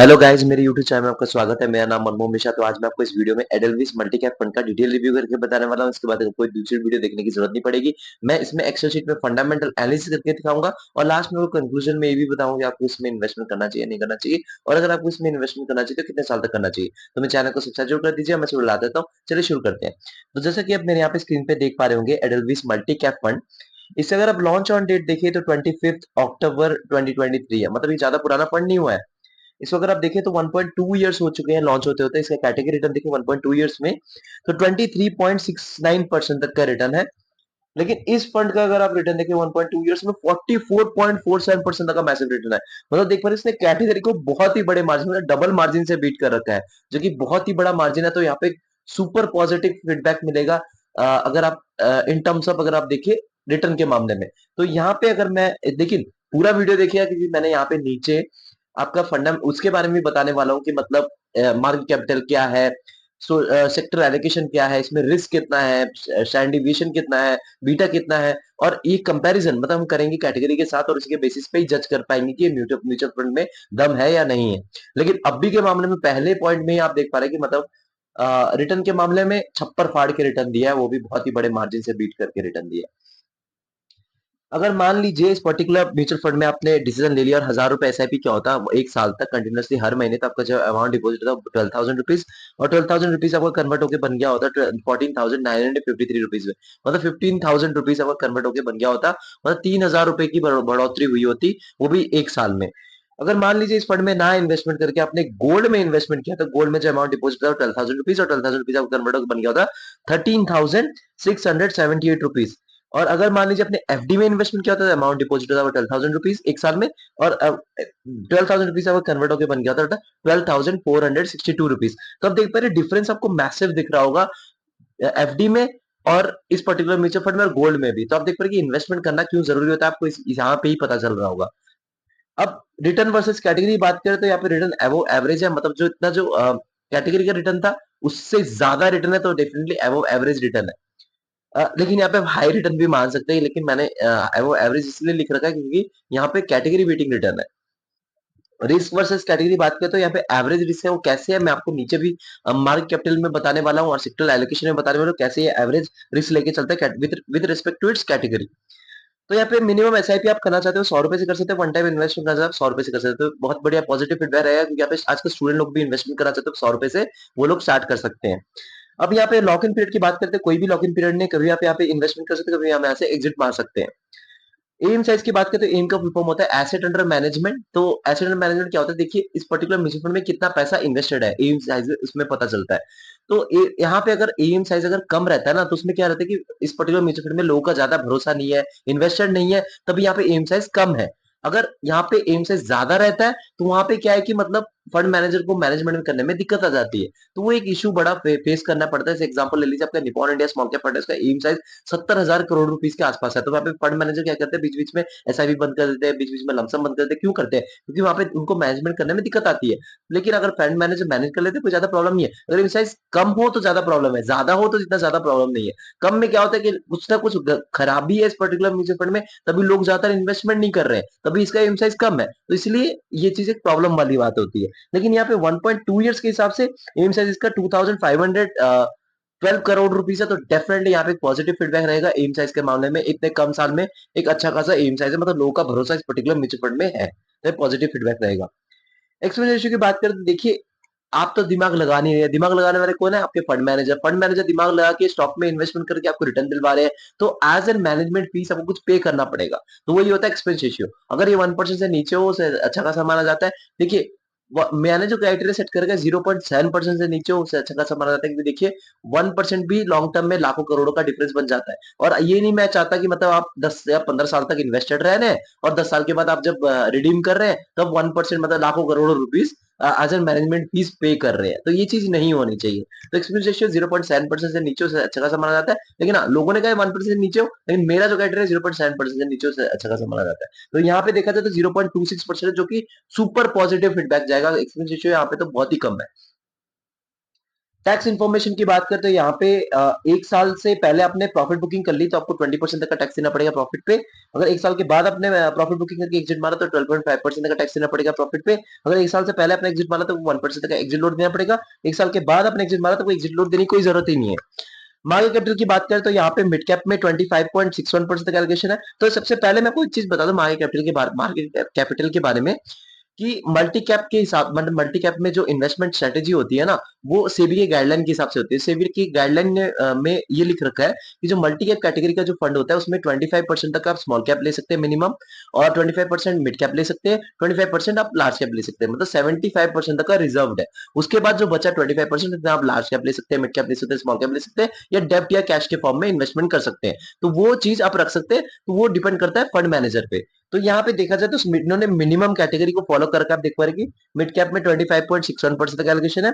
Hello guys, मेरे YouTube channel में आपका स्वागत है। मेरा नाम मनमोहन मिश्रा। तो आज मैं आपको इस वीडियो में एडलविस मल्टी कैप फंड का डिटेल रिव्यू करके बताने वाला हूँ। इसके बाद कोई दूसरी वीडियो देखने की जरूरत नहीं पड़ेगी। मैं इसमें एक्सेल शीट में फंडामेंटल एनालिसिस करके दिखाऊंगा और लास्ट में कंक्लूजन में ये भी बताऊंगा कि आपको इसमें इन्वेस्टमेंट करना चाहिए नहीं करना चाहिए, और अगर आपको इसमें इन्वेस्टमेंट करना चाहिए तो कितने साल तक करना चाहिए। तो मेरे चैनल को सब्सक्राइब जरूर कर दीजिए। मैं शुरू ला देता हूँ, चलिए शुरू करते हैं। तो जैसा कि आप मेरे यहाँ पे स्क्रीन पे देख पा रहे होंगे, एडलविस मल्टी कैप फंड। इससे अगर आप लॉन्च ऑन डेट देखिए तो 25 अक्टूबर 2023 है, मतलब ये ज्यादा पुराना फंड नहीं हुआ है। इसको अगर आप देखें तो 1.2 इयर्स हो चुके हैं लॉन्च होते होते। इसका कैटेगरी रिटर्न देखिए 1.2 इयर्स में तो 23.69% तक का रिटर्न है। लेकिन इस फंड का अगर आप रिटर्न देखें 1.2 इयर्स में 44.47% तक का मैसिव रिटर्न है। मतलब देख पा रहे हैं, इसने कैटेगरी को बहुत ही बड़े मार्जिन, मतलब डबल मार्जिन से बीट कर रखा है, जो कि बहुत ही बड़ा मार्जिन है। तो यहाँ पे सुपर पॉजिटिव फीडबैक मिलेगा। अगर आप इन टर्म्स ऑफ अगर आप देखिए रिटर्न के मामले में, तो यहाँ पे अगर मैं देखिए पूरा वीडियो देखिए, क्योंकि मैंने यहाँ पे नीचे आपका फंडा उसके बारे में भी बताने वाला हूँ कि मतलब मार्केट कैपिटल क्या है, सेक्टर एलोकेशन क्या है, इसमें रिस्क कितना है, स्टैंडर्ड डिविएशन कितना है, बीटा कितना है, और ये कंपैरिजन मतलब हम करेंगे कैटेगरी के साथ और इसके बेसिस पे ही जज कर पाएंगे कि म्यूचुअल म्यूचुअल फंड में दम है या नहीं है। लेकिन अभी के मामले में पहले पॉइंट में ही आप देख पा रहे हैं कि मतलब रिटर्न के मामले में छप्पर फाड़ के रिटर्न दिया है, वो भी बहुत ही बड़े मार्जिन से बीट करके रिटर्न दिया है। अगर मान लीजिए इस पर्टिकुलर म्यूचुअल फंड में आपने डिसीजन ले लिया और 1000 रुपए एसआईपी क्या होता है, एक साल तक कंटिन्यूसली हर महीने तो आपका जो अमाउंट डिपॉजिट होता है 12,000 रुपीज, और 12,000 रुपीज आपका कन्वर्ट होकर बन गया होता है 14,953 रुपीज में। मतलब 15,000 रुपीज आपका कन्वर्ट होकर बन गया होता, मतलब 3,000 रुपए की बढ़ोतरी हुई होती, वो भी एक साल में। अगर मान लीजिए इस फंड में ना इन्वेस्टमेंट करके आपने गोल्ड में इन्वेस्टमेंट किया, तो गोल्ड में जो अमाउंट डिपॉजिट था 12,000 रुपीज, और 12,000 रुपीज आपका कन्वर्ट होकर बन गया होता 13,678 रुपीज। और अगर मान लीजिए अपने एफडी में इन्वेस्टमेंट किया होता है, अमाउंट डिपॉजिट होता है 12,000 रुपीज एक साल में, और 12,000 रुपीज कन्वर्ट होकर बन गया था 12,462 रुपीज। तो आप देख पा रहे डिफरेंस आपको मैसिव दिख रहा होगा एफडी में और इस पर्टिकुलर म्यूचुअल फंड में और गोल्ड में भी। तो आप देख पा रहे कि इन्वेस्टमेंट करना क्यों जरूरी होता है, आपको यहाँ पे ही पता चल रहा होगा। अब रिटर्न वर्सेस कैटेगरी बात करें तो यहाँ पे रिटर्न एवो एवरेज है, मतलब जो इतना जो कैटेगरी का रिटर्न था उससे ज्यादा रिटर्न है, तो डेफिनेटली एवो एवरेज रिटर्न है। लेकिन यहाँ पे आप हाई रिटर्न भी मान सकते हैं, लेकिन मैंने वो एवरेज इसलिए लिख रखा है क्योंकि यहाँ पे कैटेगरी बीटिंग रिटर्न है। रिस्क वर्सेस कैटेगरी बात करें तो यहाँ पे एवरेज रिस्क है वो कैसे है, मैं आपको नीचे भी मार्केट कैपिटल में बताने वाला हूँ और सेक्टर एलोकेशन में बताने वाला हूँ कैसे ये एवरेज रिस्क लेके चलता है with respect to its category. तो यहाँ पे मिनिमम एसआईपी आप करना चाहते हो 100 रुपए से कर सकते हो, वन टाइम इन्वेस्टमेंट करना चाहते हो 100 रुपए से कर सकते हो। तो बहुत बढ़िया पॉजिटिव फीडबैक रहेगा, क्योंकि यहाँ पे आजकल स्टूडेंट लोग भी इन्वेस्टमेंट करना चाहते हो 100 रुपए से, वो लोग स्टार्ट कर सकते हैं। अब यहाँ पे लॉक इन पीरियड की बात करते हैं, कोई भी लॉक इन पीरियड नहीं, कभी आप यहाँ पे इन्वेस्टमेंट कर सकते हो, कभी आप यहाँ से एग्जिट मार सकते हैं। एम साइज की बात करें तो एम का फुल फॉर्म होता है एसेट अंडर मैनेजमेंट। तो एसेट अंडर मैनेजमेंट क्या होता है, देखिए इस पर्टिकुलर म्यूचुअल फंड में कितना पैसा इन्वेस्टेड है एम साइज उसमें पता चलता है। तो यहाँ पे अगर एम साइज अगर कम रहता है ना, तो उसमें क्या रहता है कि इस पर्टिकुलर म्यूचुअल फंड में लोगों का ज्यादा भरोसा नहीं है, इन्वेस्टेड नहीं है, तभी यहाँ पे एम साइज कम है। अगर यहाँ पे एम साइज ज्यादा रहता है तो वहां पे क्या है कि मतलब फंड मैनेजर को मैनेजमेंट करने में दिक्कत आ जाती है। तो वो एक इशू बड़ा फेस करना पड़ता है। जैसे एग्जांपल ले लीजिए आपका Nippon India small cap fund है, उसका एम साइज 70,000 करोड़ रुपीज के आसपास है। तो वहाँ पे फंड मैनेजर क्या करते हैं, बीच बीच में एसआईपी बंद कर देते हैं, बीच बीच में लमसम बंद कर देते हैं। क्यों करते हैं? क्योंकि वहां पे उनको मैनेजमेंट करने में दिक्कत आती है। लेकिन अगर फंड मैनेजर मैनेज कर लेते हैं कोई ज्यादा प्रॉब्लम नहीं है। अगर इन साइज कम हो तो ज्यादा प्रॉब्लम है, ज्यादा हो तो इतना ज्यादा प्रॉब्लम नहीं है। कम में क्या होता है कि कुछ ना कुछ खराबी है इस पर्टिकुलर म्यूचुअल फंड में, तभी लोग ज्यादातर इन्वेस्टमेंट नहीं कर रहे हैं, तभी इसका एम साइज कम है। तो इसलिए ये चीज एक प्रॉब्लम वाली बात होती है। लेकिन यहाँ पे 1.2 इयर्स के हिसाब से एम साइज इसका 2,512 करोड़ रुपीस है। तो डेफिनेटली यहाँ पे पॉजिटिव फीडबैक रहेगा एम साइज के मामले में। इतने कम साल में एक अच्छा खासा एम साइज है, मतलब लोगों का भरोसा इस पर्टिकुलर म्यूचुअल फंड में है, तो पॉजिटिव फीडबैक रहेगा। एक्सपेंस रेशियो की बात करें तो देखिए आप तो दिमाग लगा नहीं रहे, दिमाग लगाने वाले कौन है? आपके फंड मैनेजर। फंड मैनेजर दिमाग लगा के स्टॉक में इन्वेस्टमेंट करके आपको रिटर्न दिलवा रहे हैं, तो एज एन मैनेजमेंट फीस आपको कुछ पे करना पड़ेगा। तो वही होता है एक्सपेंस रेशियो। अगर ये 1% से नीचे हो, उसे अच्छा खासा माना जाता है। देखिए मैंने जो क्राइटेरिया सेट करके 0.7% से नीचे हो, उसे अच्छा खासा माना जाता है, क्योंकि देखिए 1% भी लॉन्ग टर्म में लाखों करोड़ों का डिफरेंस बन जाता है। और ये नहीं मैं चाहता कि मतलब आप 10 या 15 साल तक इन्वेस्टेड रह रहे हैं और 10 साल के बाद आप जब रिडीम कर रहे हैं तब 1% मतलब लाखों करोड़ों rupees as an management fees pay कर रहे हैं। तो ये चीज नहीं होनी चाहिए। तो एक्सपेंस रेशियो 0.7% से नीचे से अच्छा खासा माना जाता है। लेकिन हाँ, लोगों ने कहा 1% से नीचे हो, लेकिन मेरा जो क्राइटेरिया 0.7% से नीचे से अच्छा खासा माना जाता है। तो यहाँ पे देखा जाए तो 0.26% जो कि सुपर पॉजिटिव फीडबैक जाएगा। एक्सपेंस रेशियो यहाँ पे तो बहुत ही कम है। टैक्स इन्फॉर्मेशन की बात करें तो यहाँ पे 1 साल से पहले आपने प्रॉफिट बुकिंग कर ली तो आपको 20% तक का टैक्स देना पड़ेगा प्रॉफिट पे। अगर 1 साल के बाद आपने प्रॉफिट बुकिंग करके एग्जिट मारा तो 12.5% तक का टैक्स देना पड़ेगा प्रॉफिट पे। अगर 1 साल से पहले आपने एग्जिट मारा तो 1% तक का एग्जिट लोड देना पड़ेगा। 1 साल के बाद आपने एग्जिट मारा तो कोई एग्जिट लोड देने की कोई जरूरत ही नहीं है। मार्केट कैपिटल की बात करें तो यहाँ पे मिड कैप में 25.61% तक एलोकेशन है। तो सबसे पहले मैं आपको एक चीज बता दूं मार्केट कैपिटल के बारे में कि मल्टी कैप के हिसाब मतलब मल्टी कैप में जो इन्वेस्टमेंट स्ट्रेटेजी होती है ना वो सेबी के गाइडलाइन के हिसाब से होती है। सेबी की गाइडलाइन में ये लिख रखा है कि जो मल्टी कैप कैटेगरी का जो फंड होता है उसमें 25% तक आप स्मॉल कैप ले सकते हैं मिनिमम, और 25% मिड कैप ले सकते हैं, 25% आप लार्ज कैप ले सकते हैं, मतलब 75% तक का रिजर्व है। उसके बाद जो बचा 25% आप लार्ज कैप ले सकते हैं, मिड कैप ले सकते हैं, स्मॉल कैप ले सकते हैं, या डेब्ट या कैश के फॉर्म में इन्वेस्टमेंट कर सकते हैं। तो वो चीज आप रख सकते हैं, तो वो डिपेंड करता है फंड मैनेजर पे। तो यहाँ पे देखा जाए तो इन्होंने मिनिमम कैटेगरी को फॉलो कर रखा है। आप देख पा रहे कि मिड कैप में 25.61% तक एलोकेशन है,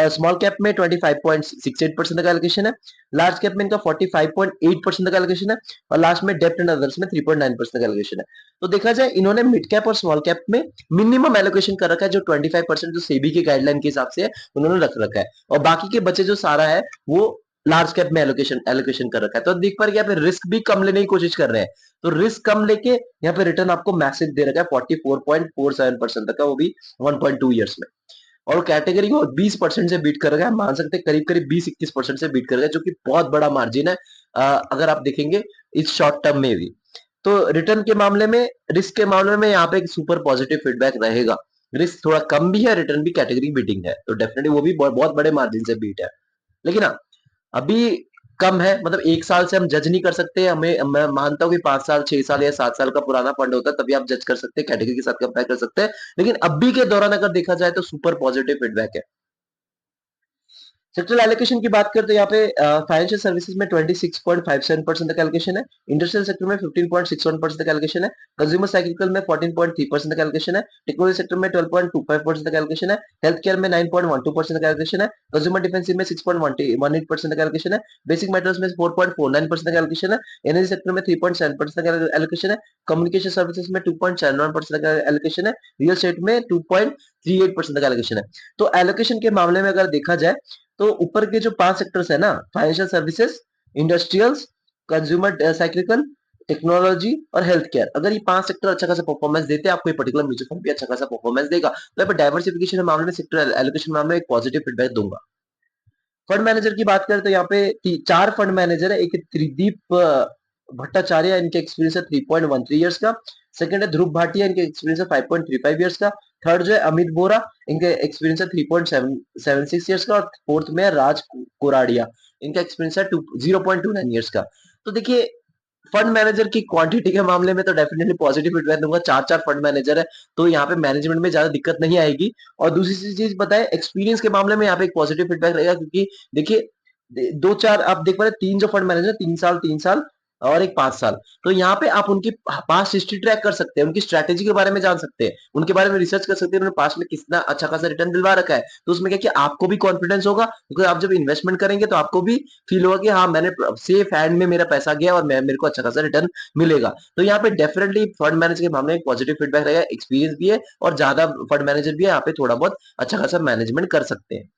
स्मॉल कैप में 25.68% तक एलोकेशन है, लार्ज कैप में इनका 45.8% तक एलोकेशन है, और लास्ट में डेप्ट एंड अदर्स में 3.9% तक एलोकेशन है। तो देखा जाए इन्होंने मिड कैप और स्मॉल कैप में मिनिमम एलोकेशन कर रखा है, जो 25% जो सेबी के गाइडलाइन के हिसाब से है उन्होंने रख रखा है, और बाकी के बचे जो सारा है वो लार्ज कैप में एलोकेशन एलोकेशन कर रखा है। तो देख पा रहे कि यहाँ पे रिस्क भी कम लेने की कोशिश कर रहे हैं। तो रिस्क कम लेके यहाँ पे रिटर्न आपको मैसिव दे रखा है 44.47% तक का, वो भी 1.2 ईयर्स में। और कैटेगरी को 20% से बीट कर रखा है, मान सकते हैं करीब करीब 20-21% से बीट कर रखा है, जो कि बहुत बड़ा मार्जिन है अगर आप देखेंगे इस शॉर्ट टर्म में भी। तो रिटर्न के मामले में, रिस्क के मामले में यहाँ पे एक सुपर पॉजिटिव फीडबैक रहेगा। रिस्क थोड़ा कम भी है, रिटर्न भी कैटेगरी बीटिंग है, तो डेफिनेटली वो भी बहुत बड़े मार्जिन से बीट है। लेकिन हाँ, अभी कम है, मतलब 1 साल से हम जज नहीं कर सकते। हमें मैं मानता हूँ कि 5 साल, 6 साल या 7 साल का पुराना फंड होता है, तभी आप जज कर सकते हैं, कैटेगरी के साथ कंपेयर कर सकते हैं। लेकिन अभी के दौरान अगर देखा जाए तो सुपर पॉजिटिव फीडबैक है। सेक्टरल एलोकेशन की बात करें तो यहाँ पे फाइनेंशियल सर्विसेज में 26.57% तक एलोकेशन है, इंडस्ट्रियल सेक्टर में 15.61% तक एलोकेशन है, कंज्यूमर साइकिल में 14.3% तक एलोकेशन है, टेक्नोलॉजी सेक्टर में 12.25% तक एलोकेशन है, हेल्थ केयर में 9.12% तक एलोकेशन है, कंज्यूमर डिफेंसिव में 6.18% तक एलोकेशन है, बेसिक मेटल्स में 4.49% तक एलोकेशन है, एनर्जी सेक्टर में 3.7% तक एलोकेशन है, कम्युनिकेशन सर्विसेज में 2.71% तक एलोकेशन है, रियल एस्टेट में 2.38% तक एलोकेशन है। तो एलोकेशन के मामले में अगर देखा जाए तो ऊपर के जो 5 सेक्टर्स है ना, financial services, industrials, consumer cyclical, technology और हेल्थ केयर, अगर ये 5 सेक्टर अच्छा खासा परफॉर्मेंस देते हैं, आपको ये पर्टिकुलर म्यूचुअल फंड भी अच्छा खासा परफॉर्मेंस देगा। तो यहाँ पे डाइवर्सिफिकेशन के मामले में, सेक्टर एलोकेशन मामले में एक पॉजिटिव फीडबैक दूंगा। फंड मैनेजर की बात करें तो यहाँ पे 4 फंड मैनेजर है। एक है त्रिदीप भट्टाचार्य, इनके एक्सपीरियंस है 3.13 इयर्स का। सेकंड है ध्रुव भाटिया, इनके एक्सपीरियंस है 5.35 इयर्स का। थर्ड जो है अमित बोरा, इनके एक्सपीरियंस है 3.76 इयर्स का। और फोर्थ में है राज कोराडिया, इनका एक्सपीरियंस है 0.29 इयर्स का। तो देखिए फंड मैनेजर की क्वांटिटी के मामले में तो डेफिनेटली पॉजिटिव फीडबैक दूंगा। 4-4 फंड मैनेजर है, तो यहाँ पे मैनेजमेंट में ज्यादा दिक्कत नहीं आएगी। और दूसरी चीज बताए, एक्सपीरियंस के मामले में यहाँ पे एक पॉजिटिव फीडबैक रहेगा, क्योंकि देखिए 2-4 आप देख पा रहे 3 जो फंड मैनेजर, 3 साल और एक 5 साल, तो यहाँ पे आप उनकी पास्ट हिस्ट्री ट्रैक कर सकते हैं, उनकी स्ट्रैटेजी के बारे में जान सकते हैं, उनके बारे में रिसर्च कर सकते हैं, उन्होंने पास्ट में कितना अच्छा खासा रिटर्न दिलवा रखा है। तो उसमें क्या कि आपको भी कॉन्फिडेंस होगा, क्योंकि आप जब इन्वेस्टमेंट करेंगे तो आपको भी फील होगा कि हाँ मैंने सेफ हैंड में मेरा पैसा गया और मेरे को अच्छा खासा रिटर्न मिलेगा। तो यहाँ पे डेफिनेटली फंड मैनेजर के मामले में पॉजिटिव फीडबैक रहेगा, एक्सपीरियंस भी है और ज्यादा फंड मैनेजर भी है, यहाँ पे थोड़ा बहुत अच्छा खासा मैनेजमेंट कर सकते हैं।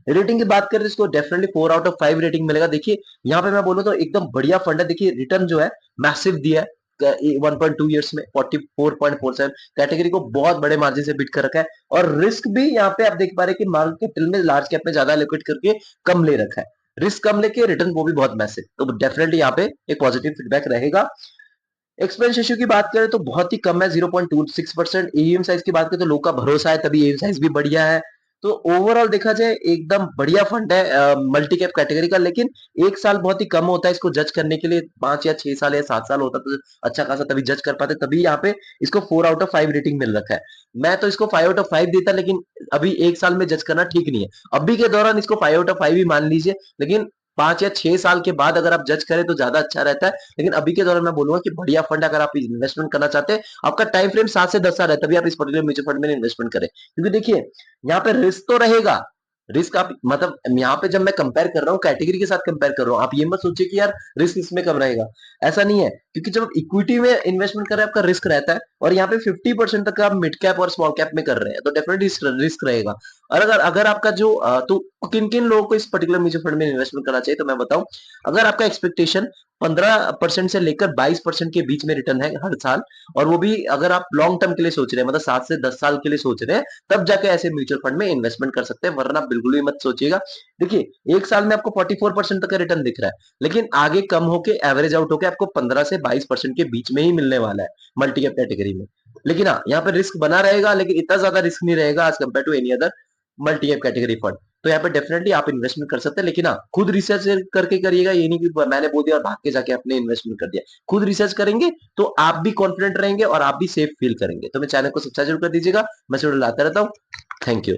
रेटिंग की बात करें तो इसको डेफिनेटली 4 आउट ऑफ 5 रेटिंग मिलेगा। देखिए यहाँ पे मैं बोलूँ तो एकदम बढ़िया फंड है। देखिए रिटर्न जो है मैसिव दिया है 1.2 इयर्स में 44.47, कैटेगरी को बहुत बड़े मार्जिन से बीट कर रखा है। और रिस्क भी यहाँ पे आप देख पा रहे हैं कि मार्केट कैपिटल में लार्ज कैप में ज्यादा एलोकेट करके कम ले रखा है, रिस्क कम लेके रिटर्न वो भी बहुत मैसिव, तो डेफिनेटली यहाँ पे एक पॉजिटिव फीडबैक रहेगा। एक्सपेंस रेशियो की बात करें तो बहुत ही कम है 0.26%। एयूएम साइज की बात करें तो लोग का भरोसा है, तभी एयूएम साइज भी बढ़िया है। तो ओवरऑल देखा जाए एकदम बढ़िया फंड है मल्टी कैप कैटेगरी का। लेकिन 1 साल बहुत ही कम होता है इसको जज करने के लिए, 5 या 6 साल या 7 साल होता तो अच्छा खासा तभी जज कर पाते, तभी यहाँ पे इसको 4 आउट ऑफ 5 रेटिंग मिल रखा है। मैं तो इसको 5 आउट ऑफ 5 देता, लेकिन अभी 1 साल में जज करना ठीक नहीं है। अभी के दौरान इसको 5 आउट ऑफ 5 ही मान लीजिए, लेकिन 5 या 6 साल के बाद अगर आप जज करें तो ज्यादा अच्छा रहता है। लेकिन अभी के दौरान मैं बोलूंगा कि बढ़िया फंड, अगर आप इन्वेस्टमेंट करना चाहते हैं, आपका टाइम फ्रेम 7 से 10 साल है, तभी आप इस पर्टिकुलर म्यूचुअल फंड में इन्वेस्टमेंट करें। क्योंकि देखिए यहाँ पे रिस्क तो रहेगा, रिस्क आप मतलब यहाँ पे जब मैं कंपेयर कर रहा हूँ कैटेगरी के साथ कंपेयर कर रहा हूँ, आप ये मत सोचिए कि यार रिस्क इसमें कम रहेगा, ऐसा नहीं है। क्योंकि जब आप इक्विटी में इन्वेस्टमेंट कर रहे हैं आपका रिस्क रहता है और यहाँ पे 50% तक आप मिड कैप और स्मॉल कैप में कर रहे हैं तो डेफिनेटली रिस्क रहेगा। और अगर अगर आपका जो तो किन किन लोगों को इस पर्टिकुलर म्यूचुअल फंड में इन्वेस्टमेंट करना चाहिए तो मैं बताऊं, अगर आपका एक्सपेक्टेशन 15% से लेकर 22% के बीच में रिटर्न है हर साल, और वो भी अगर आप लॉन्ग टर्म के लिए सोच रहे हैं, मतलब 7 से 10 साल के लिए सोच रहे हैं, तब जाके ऐसे म्यूचुअल फंड में इन्वेस्टमेंट कर सकते हैं, वरना बिल्कुल भी मत सोचिएगा। देखिए, एक साल में आपको 44% तक का रिटर्न दिख रहा है, लेकिन आगे कम होके एवरेज आउट होके आपको 15 से 22% के बीच में ही मिलने वाला है मल्टी कैप कैटेगरी में। लेकिन हाँ, यहाँ पे रिस्क बना रहेगा, लेकिन इतना ज्यादा रिस्क नहीं रहेगा as compare to any other multi cap category fund. तो यहाँ पे डेफिनेटली आप इन्वेस्टमेंट कर सकते हैं, लेकिन हाँ, खुद रिसर्च करके करिएगा, ये नहीं कि मैंने बोल दिया और भाग के जाके अपने इन्वेस्टमेंट कर दिया। खुद रिसर्च करेंगे तो आप भी कॉन्फिडेंट रहेंगे और आप भी सेफ फील करेंगे। तो मैं चैनल को सब्सक्राइब जरूर कर दीजिएगा, मैं वीडियो लाता रहता हूँ। Thank you.